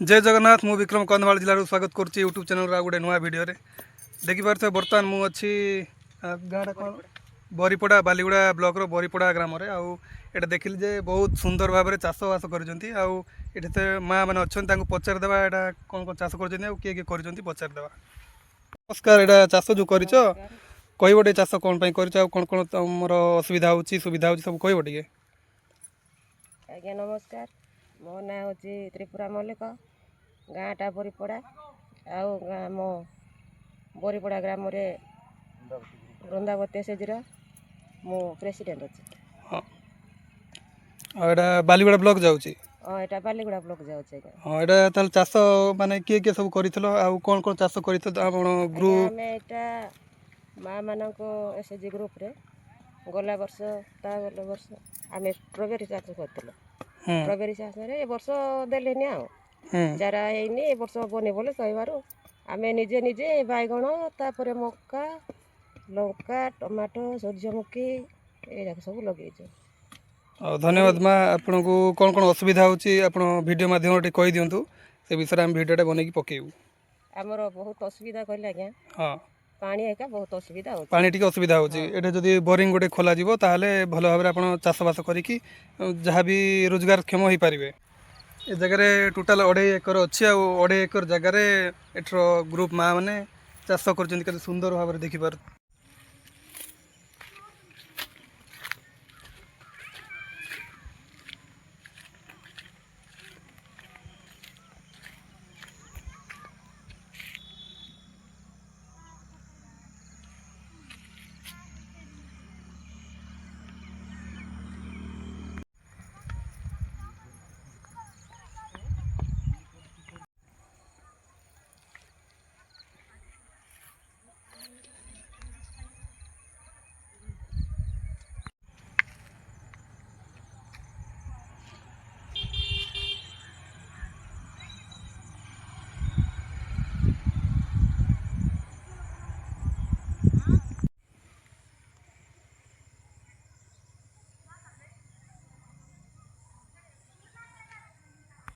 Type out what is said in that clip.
जय जगन्नाथ मु विक्रम कंधमाल जिलूर स्वागत करुच्ची यूट्यूब चैनल गोटे नुआ भिडियो देखिपे बर्तमान मुझे गाँटा कौन बरीपड़ा बालीगुड़ा ब्लॉक बरीपड़ा ग्राम आउ देखिली जे बहुत सुंदर भाव में चाषबास कर माँ मैंने अच्छा पचारिदेवा यहाँ कौन कौन चाष कर किए किए कर पचारिदेवा। नमस्कार, यहाँ चाष जो कर कहबटे चाष कौन कौन कौन तुम असुविधा हो सुविधा हो सब कहबटे। आज्ञा नमस्कार, मो ना हूँ त्रिपुरा मल्लिक, गाँटा बरीपड़ा आउ मो बरीपड़ा ग्राम वृंदावती एसएचजी मु प्रेसिडेंट अच्छी। हाँ, यहाँ बालीगुड़ा ब्लॉक जाऊँगी। हाँ, यहाँ बालीगुड़ा ब्लॉक जाऊँगी। हाँ, यहाँ ताल चाष माने किए किए सब कर कौन कौन चाष कर ग्रुप आम यहाँ माँ मान एसएचजी ग्रुप रे गला वर्ष ता गला वर्ष आम स्ट्रॉबेरी चाष करूँ। स्ट्रॉबेरी चाष ए वर्ष देलेनि चारा ହେଇନି ए वर्ष बने बोले कहबार आम निजे निजे बैगण तापर मक्का लंका टमाटो सूर्यमुखी ये सब लगे। धन्यवाद माँ, आपन को कौन कौन असुविधा होची आपण वीडियो माध्यम कहि दियंतु से विषय हम वीडियोटा बनेकी पकेबू। आमर बहुत असुविधा कहले आज्ञा। हाँ, पानी एका बहुत असुविधा हो पानी टिके असुविधा होची एटा जदी बोरिंग गोटे खोला जीवो ताहले भलो भाबरे आपण चाष बास करिकी जहाँ भी रोजगार क्षम होई पारिबे। ए जगह टोटाल 2.5 एकर अच्छी आ 2.5 एकर जगह एठर ग्रुप माँ मैंने चाष कर सुंदर भाव देखिपार।